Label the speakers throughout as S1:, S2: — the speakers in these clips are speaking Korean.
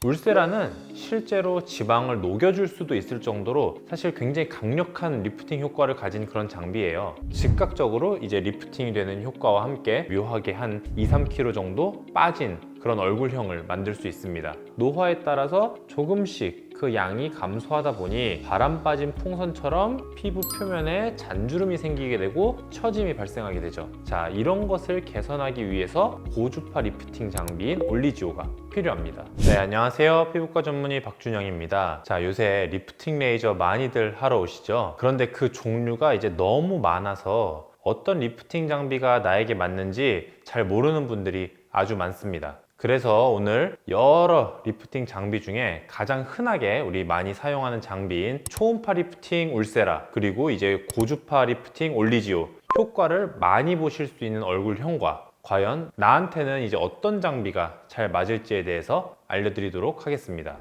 S1: 울세라는 실제로 지방을 녹여줄 수도 있을 정도로 사실 굉장히 강력한 리프팅 효과를 가진 그런 장비예요. 즉각적으로 이제 리프팅이 되는 효과와 함께 묘하게 한 2-3kg 정도 빠진 그런 얼굴형을 만들 수 있습니다. 노화에 따라서 조금씩 그 양이 감소하다 보니 바람 빠진 풍선처럼 피부 표면에 잔주름이 생기게 되고 처짐이 발생하게 되죠. 자, 이런 것을 개선하기 위해서 고주파 리프팅 장비인 올리지오가 필요합니다. 네, 안녕하세요. 피부과 전문의 박준영입니다. 자, 요새 리프팅 레이저 많이들 하러 오시죠? 그런데 그 종류가 이제 너무 많아서 어떤 리프팅 장비가 나에게 맞는지 잘 모르는 분들이 아주 많습니다. 그래서 오늘 여러 리프팅 장비 중에 가장 흔하게 우리 많이 사용하는 장비인 초음파 리프팅 울세라, 그리고 이제 고주파 리프팅 올리지오, 효과를 많이 보실 수 있는 얼굴형과 과연 나한테는 이제 어떤 장비가 잘 맞을지에 대해서 알려드리도록 하겠습니다.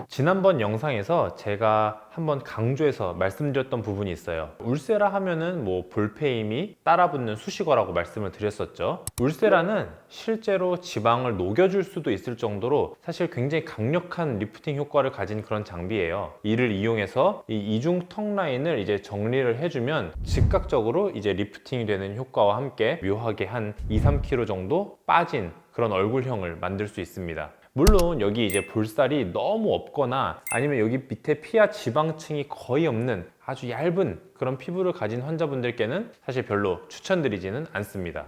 S1: 지난번 영상에서 제가 한번 강조해서 말씀드렸던 부분이 있어요. 울세라 하면은 뭐 볼페임이 따라붙는 수식어라고 말씀을 드렸었죠. 울세라는 실제로 지방을 녹여줄 수도 있을 정도로 사실 굉장히 강력한 리프팅 효과를 가진 그런 장비예요. 이를 이용해서 이 이중 턱 라인을 이제 정리를 해주면 즉각적으로 이제 리프팅이 되는 효과와 함께 묘하게 한 2-3kg 정도 빠진 그런 얼굴형을 만들 수 있습니다. 물론 여기 이제 볼살이 너무 없거나 아니면 여기 밑에 피하 지방층이 거의 없는 아주 얇은 그런 피부를 가진 환자분들께는 사실 별로 추천드리지는 않습니다.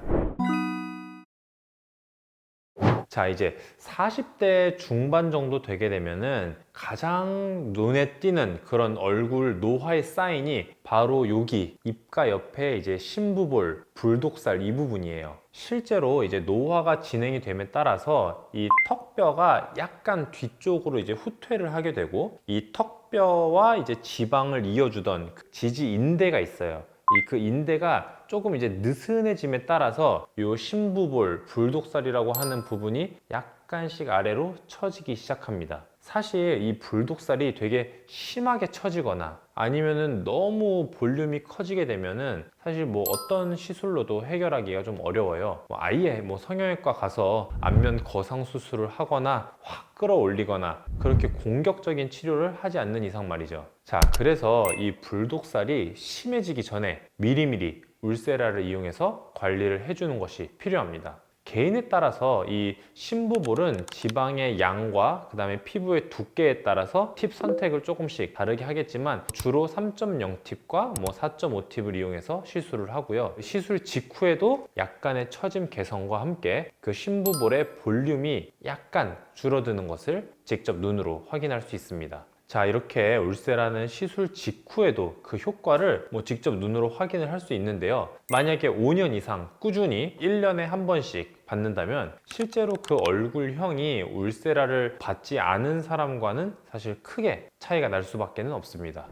S1: 자, 이제 40대 중반 정도 되게 되면은 가장 눈에 띄는 그런 얼굴 노화의 사인이 바로 여기 입가 옆에 이제 심부볼, 불독살 이 부분이에요. 실제로 이제 노화가 진행이 됨에 따라서 이 턱뼈가 약간 뒤쪽으로 이제 후퇴를 하게 되고, 이 턱뼈와 이제 지방을 이어주던 그 지지 인대가 있어요. 그 인대가 조금 이제 느슨해짐에 따라서 이 심부볼, 불독살이라고 하는 부분이 약간씩 아래로 처지기 시작합니다. 사실 이 불독살이 되게 심하게 처지거나 아니면은 너무 볼륨이 커지게 되면은 사실 뭐 어떤 시술로도 해결하기가 좀 어려워요. 아예 뭐 성형외과 가서 안면 거상 수술을 하거나 확 끌어올리거나 그렇게 공격적인 치료를 하지 않는 이상 말이죠. 자, 그래서 이 불독살이 심해지기 전에 미리미리 울세라를 이용해서 관리를 해주는 것이 필요합니다. 개인에 따라서 이 심부볼은 지방의 양과 그 다음에 피부의 두께에 따라서 팁 선택을 조금씩 다르게 하겠지만 주로 3.0 팁과 뭐 4.5 팁을 이용해서 시술을 하고요. 시술 직후에도 약간의 처짐 개선과 함께 그 심부볼의 볼륨이 약간 줄어드는 것을 직접 눈으로 확인할 수 있습니다. 자, 이렇게 울세라는 시술 직후에도 그 효과를 뭐 직접 눈으로 확인을 할 수 있는데요. 만약에 5년 이상 꾸준히 1년에 한 번씩 받는다면 실제로 그 얼굴형이 울세라를 받지 않은 사람과는 사실 크게 차이가 날 수밖에 없습니다.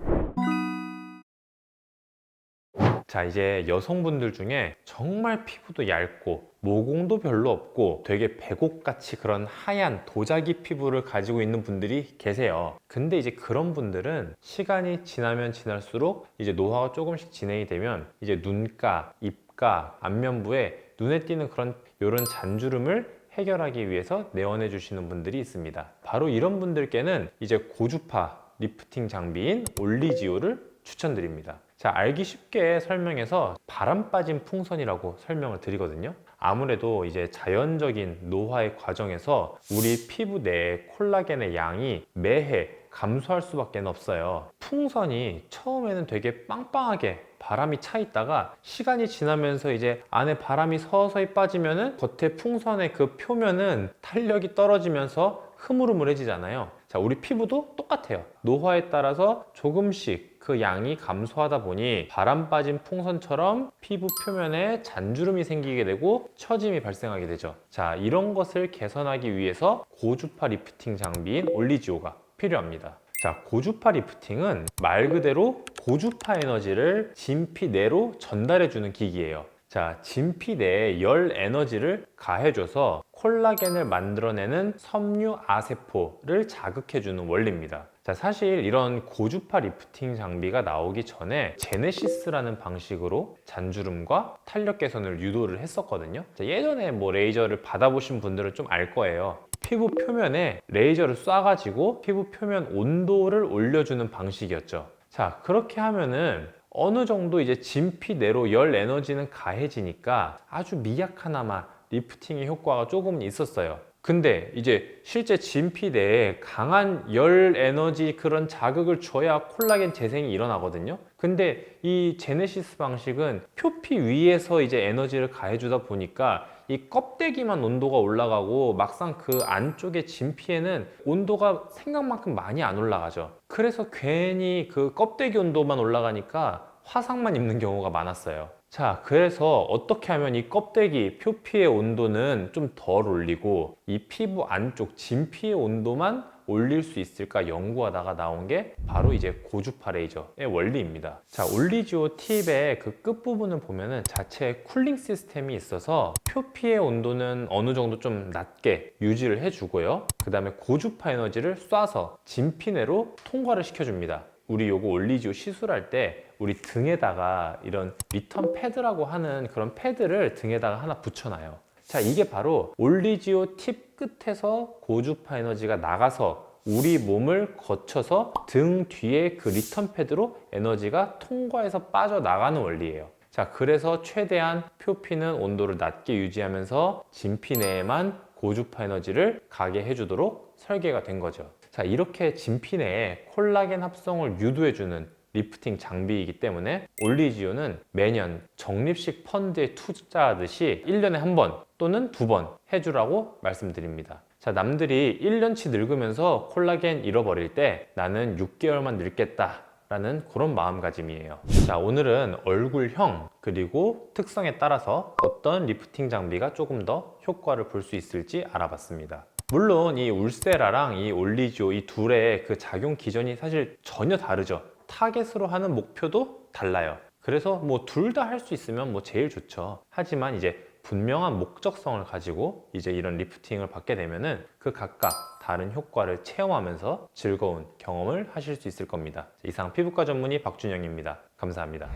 S1: 자, 이제 여성분들 중에 정말 피부도 얇고 모공도 별로 없고 되게 백옥같이 그런 하얀 도자기 피부를 가지고 있는 분들이 계세요. 근데 이제 그런 분들은 시간이 지나면 지날수록 이제 노화가 조금씩 진행이 되면 이제 눈가, 입가, 안면부에 눈에 띄는 그런 요런 잔주름을 해결하기 위해서 내원해 주시는 분들이 있습니다. 바로 이런 분들께는 이제 고주파 리프팅 장비인 올리지오를 추천드립니다. 자, 알기 쉽게 설명해서 바람 빠진 풍선이라고 설명을 드리거든요. 아무래도 이제 자연적인 노화의 과정에서 우리 피부 내에 콜라겐의 양이 매해 감소할 수밖에 없어요. 풍선이 처음에는 되게 빵빵하게 바람이 차 있다가 시간이 지나면서 이제 안에 바람이 서서히 빠지면은 겉에 풍선의 그 표면은 탄력이 떨어지면서 흐물흐물해지잖아요. 자, 우리 피부도 똑같아요. 노화에 따라서 조금씩 그 양이 감소하다 보니 바람 빠진 풍선처럼 피부 표면에 잔주름이 생기게 되고 처짐이 발생하게 되죠. 자, 이런 것을 개선하기 위해서 고주파 리프팅 장비인 올리지오가 필요합니다. 자, 고주파 리프팅은 말 그대로 고주파 에너지를 진피 내로 전달해 주는 기기예요. 자, 진피 내에 열 에너지를 가해줘서 콜라겐을 만들어내는 섬유아세포를 자극해주는 원리입니다. 자, 사실 이런 고주파 리프팅 장비가 나오기 전에 제네시스라는 방식으로 잔주름과 탄력 개선을 유도를 했었거든요. 자, 예전에 뭐 레이저를 받아보신 분들은 좀 알 거예요. 피부 표면에 레이저를 쏴가지고 피부 표면 온도를 올려주는 방식이었죠. 자, 그렇게 하면은 어느 정도 이제 진피 내로 열 에너지는 가해지니까 아주 미약하나마 리프팅의 효과가 조금은 있었어요. 근데 이제 실제 진피 내에 강한 열 에너지 그런 자극을 줘야 콜라겐 재생이 일어나거든요. 근데 이 제네시스 방식은 표피 위에서 이제 에너지를 가해주다 보니까 이 껍데기만 온도가 올라가고 막상 그 안쪽에 진피에는 온도가 생각만큼 많이 안 올라가죠. 그래서 괜히 그 껍데기 온도만 올라가니까 화상만 입는 경우가 많았어요. 자, 그래서 어떻게 하면 이 껍데기, 표피의 온도는 좀 덜 올리고 이 피부 안쪽 진피의 온도만 올릴 수 있을까 연구하다가 나온 게 바로 이제 고주파 레이저의 원리입니다. 자, 올리지오 팁의 그 끝부분을 보면은 자체 쿨링 시스템이 있어서 표피의 온도는 어느 정도 좀 낮게 유지를 해주고요. 그 다음에 고주파 에너지를 쏴서 진피 내로 통과를 시켜줍니다. 우리 요거 올리지오 시술할 때 우리 등에다가 이런 리턴 패드라고 하는 그런 패드를 등에다가 하나 붙여놔요. 자, 이게 바로 올리지오 팁 끝에서 고주파 에너지가 나가서 우리 몸을 거쳐서 등 뒤에 그 리턴 패드로 에너지가 통과해서 빠져나가는 원리예요. 자, 그래서 최대한 표피는 온도를 낮게 유지하면서 진피 내에만 고주파 에너지를 가게 해주도록 설계가 된 거죠. 자, 이렇게 진피 내에 콜라겐 합성을 유도해주는 리프팅 장비이기 때문에 올리지오는 매년 적립식 펀드에 투자하듯이 1년에 한 번 또는 2번 해주라고 말씀드립니다. 자, 남들이 1년치 늙으면서 콜라겐 잃어버릴 때 나는 6개월만 늙겠다 라는 그런 마음가짐이에요. 자, 오늘은 얼굴형 그리고 특성에 따라서 어떤 리프팅 장비가 조금 더 효과를 볼 수 있을지 알아봤습니다. 물론 이 울세라랑 이 올리지오 이 둘의 그 작용 기전이 사실 전혀 다르죠. 타겟으로 하는 목표도 달라요. 그래서 뭐 둘 다 할 수 있으면 뭐 제일 좋죠. 하지만 이제 분명한 목적성을 가지고 이제 이런 리프팅을 받게 되면은 그 각각 다른 효과를 체험하면서 즐거운 경험을 하실 수 있을 겁니다. 이상 피부과 전문의 박준영입니다. 감사합니다.